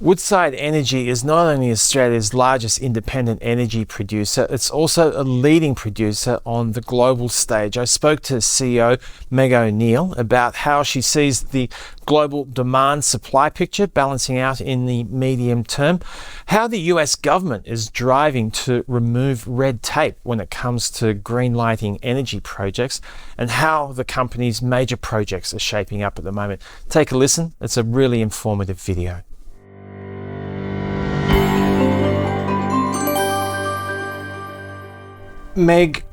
Woodside Energy is not only Australia's largest independent energy producer, it's also a leading producer on the global stage. I spoke to CEO Meg O'Neill about how she sees the global demand-supply picture balancing out in the medium term, how the US government is driving to remove red tape when it comes to greenlighting energy projects, and how the company's major projects are shaping up at the moment. Take a listen. It's a really informative video. Meg,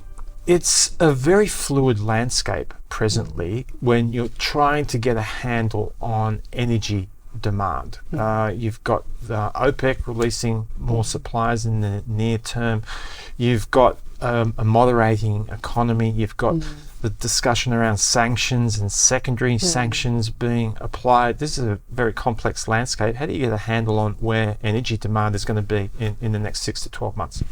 it's a very fluid landscape presently when you're trying to get a handle on energy demand. You've got OPEC releasing more supplies in the near term. You've got a moderating economy. You've got the discussion around sanctions and secondary sanctions being applied. This is a very complex landscape. How do you get a handle on where energy demand is going to be in the next 6 to 12 months?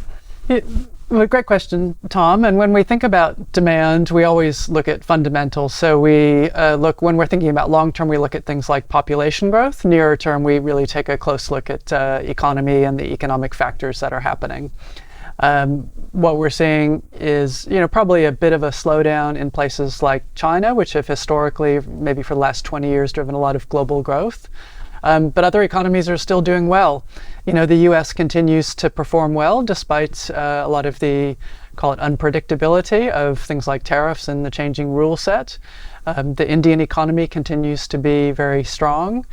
Well, great question, Tom. And when we think about demand, we always look at fundamentals. So we when we're thinking about long term, we look at things like population growth. Nearer term, we really take a close look at economy and the economic factors that are happening. What we're seeing is, probably a bit of a slowdown in places like China, which have historically, maybe for the last 20 years, driven a lot of global growth. But other economies are still doing well. The US continues to perform well despite a lot of the, call it, unpredictability of things like tariffs and the changing rule set. The Indian economy continues to be very strong.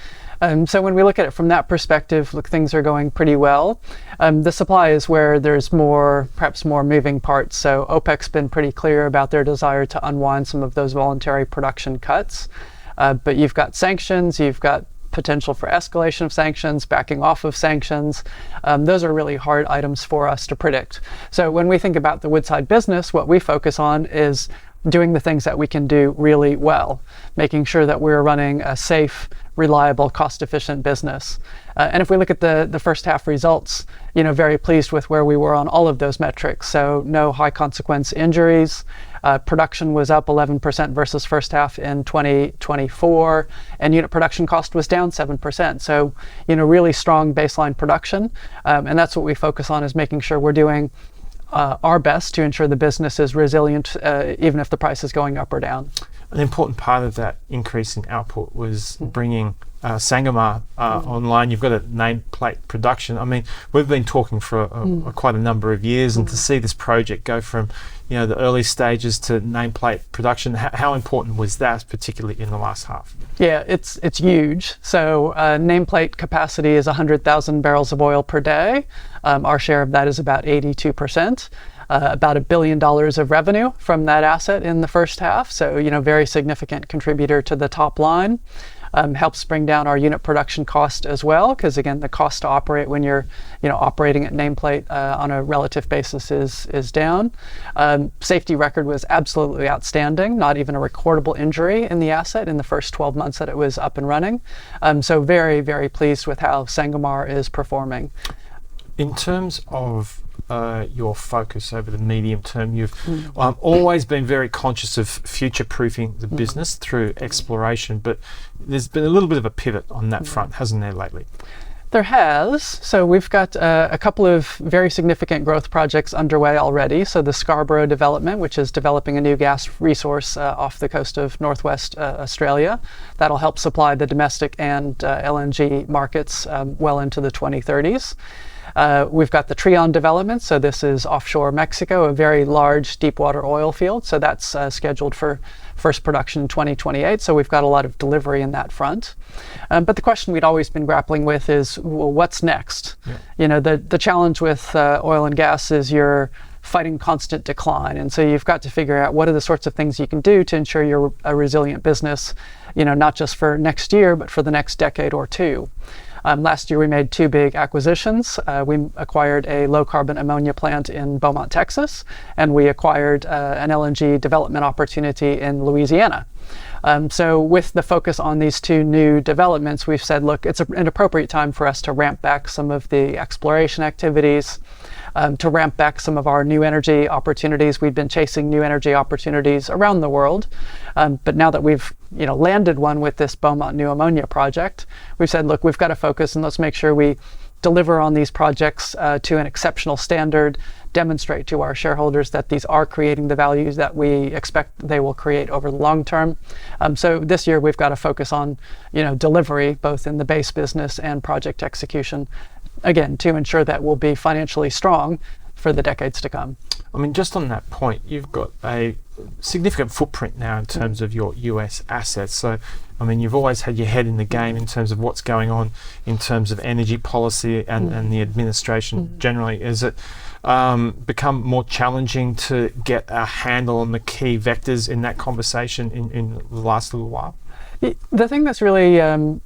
So when we look at it from that perspective, things are going pretty well. The supply is where there's perhaps more moving parts. So OPEC's been pretty clear about their desire to unwind some of those voluntary production cuts. But you've got sanctions, you've got potential for escalation of sanctions, backing off of sanctions. Those are really hard items for us to predict. So when we think about the Woodside business, what we focus on is doing the things that we can do really well, making sure that we're running a safe, reliable, cost-efficient business. And if we look at the first half results, very pleased with where we were on all of those metrics. So no high consequence injuries. Production was up 11% versus first half in 2024, and unit production cost was down 7%. So, really strong baseline production. And that's what we focus on, is making sure we're doing our best to ensure the business is resilient, even if the price is going up or down. An important part of that increase in output was bringing Sangomar online. You've got a nameplate production. I mean, we've been talking for quite a number of years, and to see this project go from the early stages to nameplate production, how important was that, particularly in the last half? Yeah, it's huge. So nameplate capacity is 100,000 barrels of oil per day. Our share of that is about 82%. About $1 billion of revenue from that asset in the first half. So, very significant contributor to the top line. Helps bring down our unit production cost as well, because again, the cost to operate when you're operating at nameplate on a relative basis is down. Safety record was absolutely outstanding, not even a recordable injury in the asset in the first 12 months that it was up and running. So very, very pleased with how Sangomar is performing. In terms of your focus over the medium term, you've always been very conscious of future-proofing the business through exploration, but there's been a little bit of a pivot on that front, hasn't there, lately? There has. So we've got a couple of very significant growth projects underway already. So the Scarborough development, which is developing a new gas resource off the coast of northwest Australia. That'll help supply the domestic and LNG markets well into the 2030s. We've got the Trion development. So this is offshore Mexico, a very large deepwater oil field. So that's scheduled for first production in 2028. So we've got a lot of delivery in that front. But the question we'd always been grappling with is, well, what's next? Yeah. The challenge with oil and gas is you're fighting constant decline. And so you've got to figure out what are the sorts of things you can do to ensure you're a resilient business, not just for next year, but for the next decade or two. Last year, we made 2 big acquisitions. We acquired a low-carbon ammonia plant in Beaumont, Texas, and we acquired an LNG development opportunity in Louisiana. So with the focus on these two new developments, we've said, look, it's an appropriate time for us to ramp back some of the exploration activities, to ramp back some of our new energy opportunities. We've been chasing new energy opportunities around the world, but now that we've landed one with this Beaumont New Ammonia project, we've said, look, we've got to focus and let's make sure we deliver on these projects to an exceptional standard, demonstrate to our shareholders that these are creating the values that we expect they will create over the long term. So this year we've got to focus on delivery, both in the base business and project execution, again, to ensure that we'll be financially strong for the decades to come. I mean, just on that point, you've got a significant footprint now in terms of your US assets. So, I mean, you've always had your head in the game in terms of what's going on in terms of energy policy and the administration generally. Is it become more challenging to get a handle on the key vectors in that conversation in the last little while? The thing that's really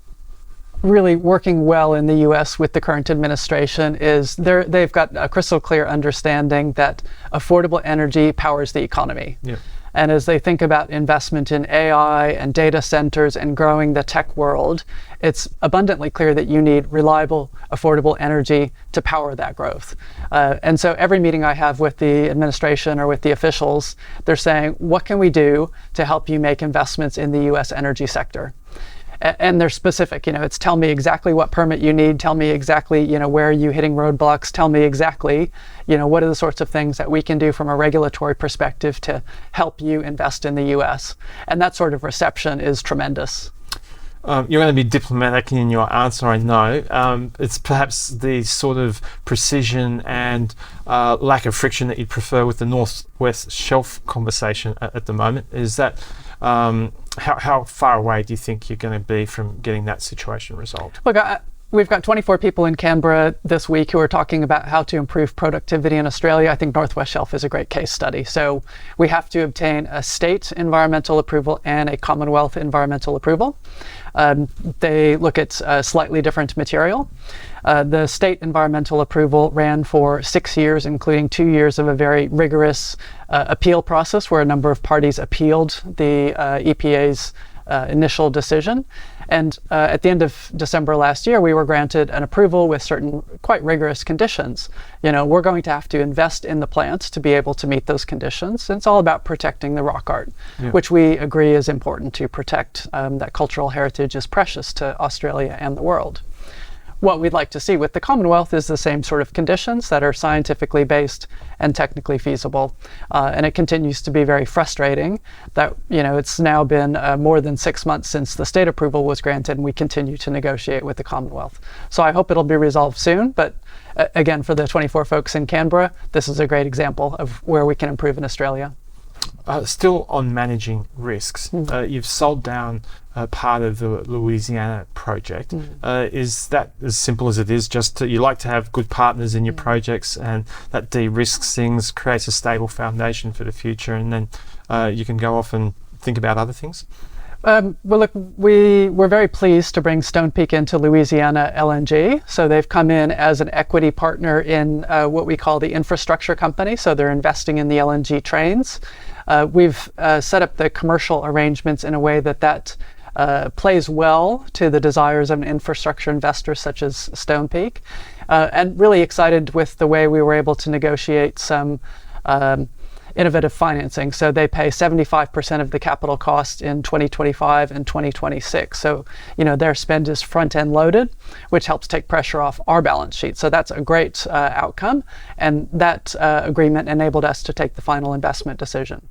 working well in the US with the current administration is they've got a crystal clear understanding that affordable energy powers the economy. Yeah. And as they think about investment in AI and data centers and growing the tech world, it's abundantly clear that you need reliable, affordable energy to power that growth. And so every meeting I have with the administration or with the officials, they're saying, what can we do to help you make investments in the US energy sector? And they're specific, it's tell me exactly what permit you need, tell me exactly, where are you hitting roadblocks, tell me exactly, what are the sorts of things that we can do from a regulatory perspective to help you invest in the US. And that sort of reception is tremendous. You're going to be diplomatic in your answer, I know. It's perhaps the sort of precision and lack of friction that you'd prefer with the Northwest Shelf conversation at the moment. Is that how far away do you think you're going to be from getting that situation resolved? Look, we've got 24 people in Canberra this week who are talking about how to improve productivity in Australia. I think Northwest Shelf is a great case study. So we have to obtain a state environmental approval and a Commonwealth environmental approval. They look at slightly different material. The state environmental approval ran for 6 years, including 2 years of a very rigorous appeal process where a number of parties appealed the EPA's initial decision. And at the end of December last year, we were granted an approval with certain quite rigorous conditions. We're going to have to invest in the plant to be able to meet those conditions. And it's all about protecting the rock art, which we agree is important to protect. That cultural heritage is precious to Australia and the world. What we'd like to see with the Commonwealth is the same sort of conditions that are scientifically based and technically feasible. And it continues to be very frustrating that, it's now been more than 6 months since the state approval was granted and we continue to negotiate with the Commonwealth. So I hope it'll be resolved soon. But again, for the 24 folks in Canberra, this is a great example of where we can improve in Australia. Still on managing risks, you've sold down part of the Louisiana project. Is that as simple as it is? Just you like to have good partners in your projects, and that de-risks things, creates a stable foundation for the future, and then you can go off and think about other things? Well, look, we're very pleased to bring Stonepeak into Louisiana LNG. So they've come in as an equity partner in what we call the infrastructure company. So they're investing in the LNG trains. We've set up the commercial arrangements in a way that plays well to the desires of an infrastructure investor such as Stonepeak. And really excited with the way we were able to negotiate some innovative financing. So they pay 75% of the capital cost in 2025 and 2026. So, their spend is front-end loaded, which helps take pressure off our balance sheet. So that's a great outcome. And that agreement enabled us to take the final investment decision.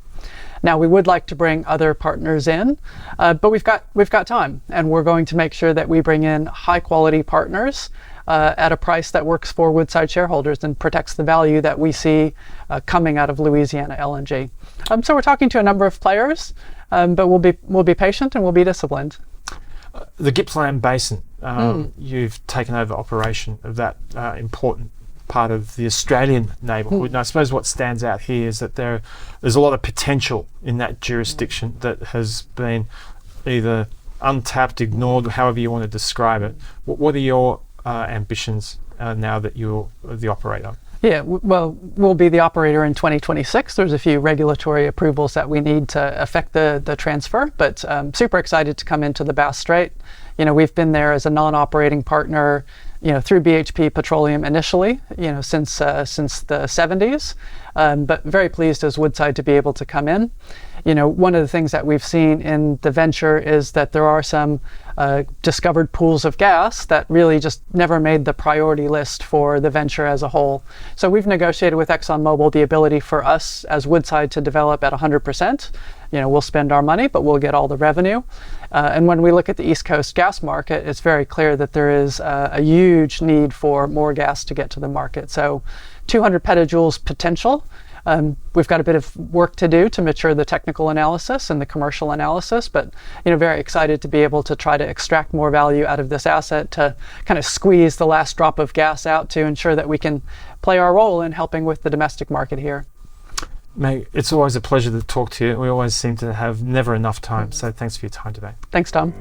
Now, we would like to bring other partners in, but we've got time, and we're going to make sure that we bring in high-quality partners at a price that works for Woodside shareholders and protects the value that we see coming out of Louisiana LNG. So we're talking to a number of players, but we'll be patient and we'll be disciplined. The Gippsland Basin, you've taken over operation of that important part of the Australian neighbourhood. And I suppose what stands out here is that there's a lot of potential in that jurisdiction that has been either untapped, ignored, however you want to describe it. What are your ambitions now that you're the operator? Yeah, well, we'll be the operator in 2026. There's a few regulatory approvals that we need to affect the transfer, but super excited to come into the Bass Strait. We've been there as a non-operating partner, through BHP Petroleum initially, since the 70s, but very pleased as Woodside to be able to come in. One of the things that we've seen in the venture is that there are some discovered pools of gas that really just never made the priority list for the venture as a whole. So we've negotiated with ExxonMobil the ability for us as Woodside to develop at 100%. We'll spend our money, but we'll get all the revenue. And when we look at the East Coast gas market, it's very clear that there is a huge need for more gas to get to the market. So 200 petajoules potential. We've got a bit of work to do to mature the technical analysis and the commercial analysis, but very excited to be able to try to extract more value out of this asset, to kind of squeeze the last drop of gas out to ensure that we can play our role in helping with the domestic market here. Meg, it's always a pleasure to talk to you. We always seem to have never enough time, so thanks for your time today. Thanks, Tom.